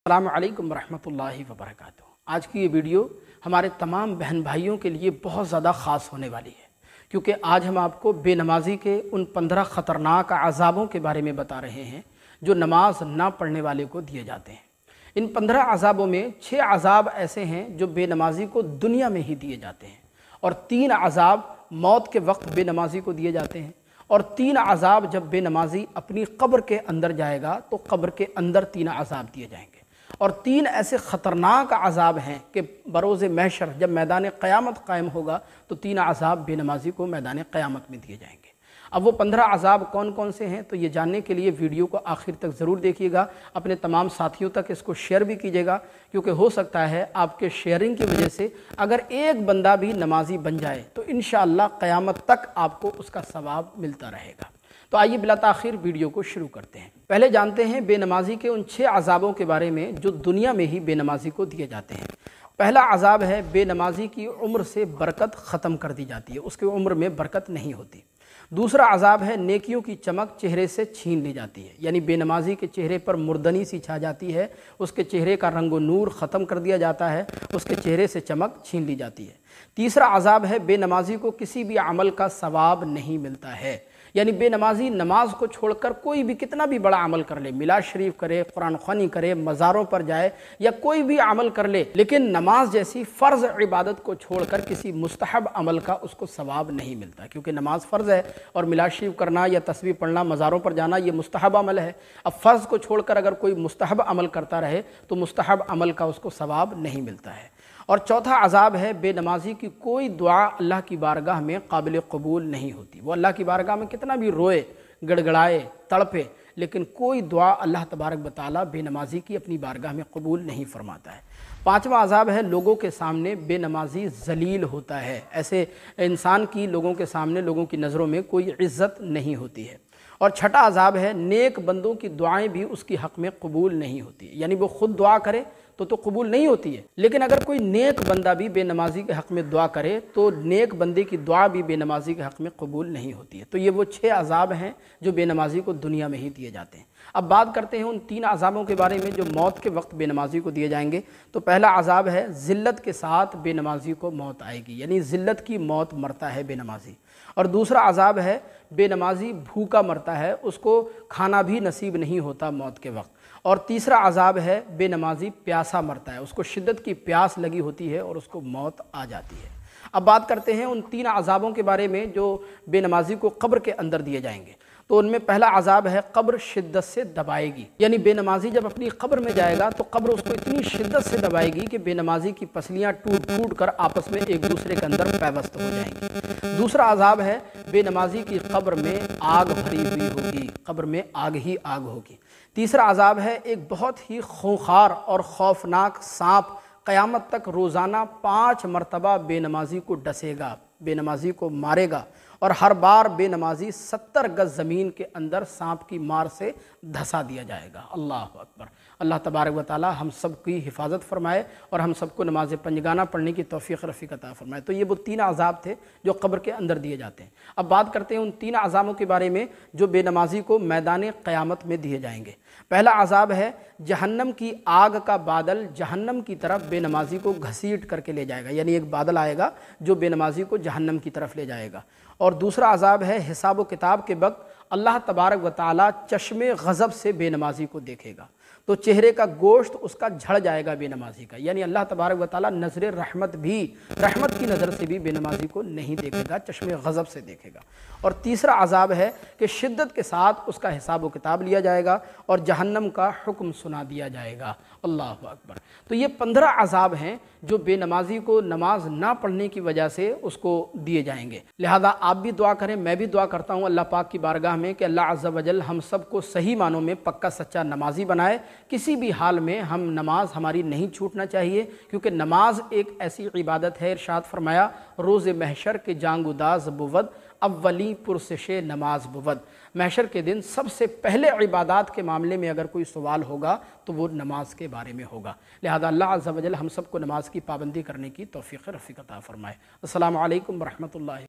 अस्सलामु अलैकुम रहमतुल्लाहि व बरकातुहू। आज की ये वीडियो हमारे तमाम बहन भाइयों के लिए बहुत ज़्यादा ख़ास होने वाली है, क्योंकि आज हम आपको बेनमाजी के उन 15 ख़तरनाक अज़ाबों के बारे में बता रहे हैं जो नमाज ना पढ़ने वाले को दिए जाते हैं। इन 15 अज़ाबों में 6 अज़ाब ऐसे हैं जो बेनमाजी को दुनिया में ही दिए जाते हैं, और 3 अज़ाब मौत के वक्त बेनमाजी को दिए जाते हैं, और 3 अज़ाब जब बेनमाजी अपनी कब्र के अंदर जाएगा तो कब्र के अंदर 3 अज़ाब दिए जाएंगे। और 3 ऐसे ख़तरनाक अज़ाब हैं कि बरोज़ महशर जब मैदान क़यामत कायम होगा तो 3 अज़ाब बेनमाजी को मैदान क़यामत में दिए जाएंगे। अब वो 15 अज़ाब कौन कौन से हैं, तो ये जानने के लिए वीडियो को आखिर तक ज़रूर देखिएगा। अपने तमाम साथियों तक इसको शेयर भी कीजिएगा, क्योंकि हो सकता है आपके शेयरिंग की वजह से अगर एक बंदा भी नमाजी बन जाए तो इंशाअल्लाह क़यामत तक आपको उसका सवाब मिलता रहेगा। तो आइए बिला ताख़ीर वीडियो को शुरू करते हैं। पहले जानते हैं बेनमाजी के उन 6 अज़ाबों के बारे में जो दुनिया में ही बेनमाजी को दिए जाते हैं। पहला अज़ाब है बेनमाजी की उम्र से बरकत ख़त्म कर दी जाती है, उसकी उम्र में बरकत नहीं होती। दूसरा अज़ाब है नेकियों की चमक चेहरे से छीन ली जाती है, यानी बेनमाजी के चेहरे पर मुर्दनी सी छा जाती है, उसके चेहरे का रंग व नूर ख़त्म कर दिया जाता है, उसके चेहरे से चमक छीन ली जाती है। तीसरा अज़ाब है बेनमाजी को किसी भी अमल का सवाब नहीं मिलता है, यानी बेनमाजी नमाज को छोड़कर कोई भी कितना भी बड़ा अमल कर ले, मिलाद शरीफ करे, कुरान ख़वानी करे, मज़ारों पर जाए या कोई भी अमल कर ले, लेकिन नमाज जैसी फ़र्ज़ इबादत को छोड़कर किसी मुस्तहब अमल का उसको सवाब नहीं मिलता, क्योंकि नमाज फ़र्ज़ है और मिलाद शरीफ करना या तस्बीह पढ़ना, मज़ारों पर जाना ये मुस्तहब अमल है। अब फ़र्ज़ को छोड़कर अगर कोई मुस्तहब अमल करता रहे तो मुस्तहब अमल का उसको सवाब नहीं मिलता है। और चौथा अज़ाब है बेनमाजी की कोई दुआ अल्लाह की बारगाह में काबिल कबूल नहीं होती। वो अल्लाह की बारगाह में कितना भी रोए, गड़गड़ाए, तड़पे, लेकिन कोई दुआ अल्लाह तबारक व तआला बेनमाजी की अपनी बारगाह में कबूल नहीं फरमाता है। पाँचवा अज़ाब है लोगों के सामने बेनमाजी ज़लील होता है, ऐसे इंसान की लोगों के सामने, लोगों की नज़रों में कोई इज़्ज़त नहीं होती है। और छठा अज़ाब है नेक बंदों की दुआएं भी उसकी हक़ में कबूल नहीं होती, यानी वो खुद दुआ करे तो कबूल नहीं होती है, लेकिन अगर कोई नेक बंदा भी बेनमाजी के हक़ में दुआ करे तो नेक बंदे की दुआ भी बेनमाजी के हक़ में कबूल नहीं होती है। तो ये वो 6 अज़ाब हैं जो बेनमाजी को दुनिया में ही दिए जाते हैं। अब बात करते हैं उन 3 अज़ाबों के बारे में जो मौत के वक्त बेनमाजी को दिए जाएंगे। तो पहला अज़ाब है ज़िल्लत के साथ बेनमाजी को मौत आएगी, यानी ज़िल्लत की मौत मरता है बेनमाजी। और दूसरा अज़ाब है बेनमाजी भूखा मरता है, उसको खाना भी नसीब नहीं होता मौत के वक्त। और तीसरा अज़ाब है बेनमाजी प्यासा मरता है, उसको शिद्दत की प्यास लगी होती है और उसको मौत आ जाती है। अब बात करते हैं उन 3 अज़ाबों के बारे में जो बेनमाजी को कब्र के अंदर दिए जाएंगे। तो उनमें पहला अज़ाब है कब्र शिद्दत से दबाएगी, यानी बेनमाजी जब अपनी कब्र में जाएगा तो कब्र उसको इतनी शिद्दत से दबाएगी कि बेनमाजी की पसलियाँ टूट टूट कर आपस में एक दूसरे के अंदर पैवस्त हो जाएंगी। दूसरा अज़ाब है बेनमाजी की कब्र में आग भरी हुई होगी, कब्र में आग ही आग होगी। तीसरा अज़ाब है एक बहुत ही खूंखार और खौफनाक सांप क़यामत तक रोज़ाना 5 मरतबा बेनमाजी को डसेगा, बेनमाजी को मारेगा, और हर बार बेनमाजी 70 गज़ ज़मीन के अंदर सांप की मार से धंसा दिया जाएगा। अल्लाह अकबर। अल्लाह तबारक व तआला हम सब की हिफाजत फरमाए और हम सबको नमाज पंजगाना पढ़ने की तौफ़ीक़ रफ़ीक अता फरमाए। तो ये वो 3 अज़ाब थे जो कब्र के अंदर दिए जाते हैं। अब बात करते हैं उन 3 अज़ाबों के बारे में जो बेनमाजी को मैदान क़यामत में दिए जाएंगे। पहला अज़ाब है जहन्नम की आग का बादल जहन्नम की तरफ बेनमाजी को घसीट करके ले जाएगा, यानी एक बादल आएगा जो बेनमाजी को जहन्नम की तरफ ले जाएगा। और दूसरा अज़ाब है हिसाब व किताब के वक्त अल्लाह तबारक व तआला चश्मे ग़ज़ब से बेनमाजी को देखेगा, तो चेहरे का गोश्त उसका झड़ जाएगा बेनमाजी का, यानी अल्लाह तबारक व तआला नज़र रहमत भी, रहमत की नज़र से भी बेनमाजी को नहीं देखेगा, चश्मे ग़ज़ब से देखेगा। और तीसरा अज़ाब है कि शिद्दत के साथ उसका हिसाब व किताब लिया जाएगा और जहन्नम का हुक्म सुना दिया जाएगा। अल्लाह अकबर। तो ये 15 अज़ाब हैं जो बेनमाजी को नमाज ना पढ़ने की वजह से उसको दिए जाएंगे। लिहाजा आप भी दुआ करें, मैं भी दुआ करता हूँ अल्लाह पाक की बारगाह में कि अल्लाह अज़्ज़ा वजल हम सबको सही मानों में पक्का सच्चा नमाजी बनाए। किसी भी हाल में हम नमाज हमारी नहीं छूटना चाहिए, क्योंकि नमाज एक ऐसी इबादत है, इरशाद फरमाया रोज़ महशर के जांगुदाज बुवद अव्वली पुरसशे नमाज बुवद। महशर के दिन सबसे पहले इबादत के मामले में अगर कोई सवाल होगा तो वो नमाज के बारे में होगा। लिहाजा अल्लाह अज़्ज़ा वजल हम सबको नमाज की पाबंदी करने की तौफ़ीक़ रफ़ीक अता फ़रमाए। अस्सलामु अलैकुम व रहमतुल्लाहि।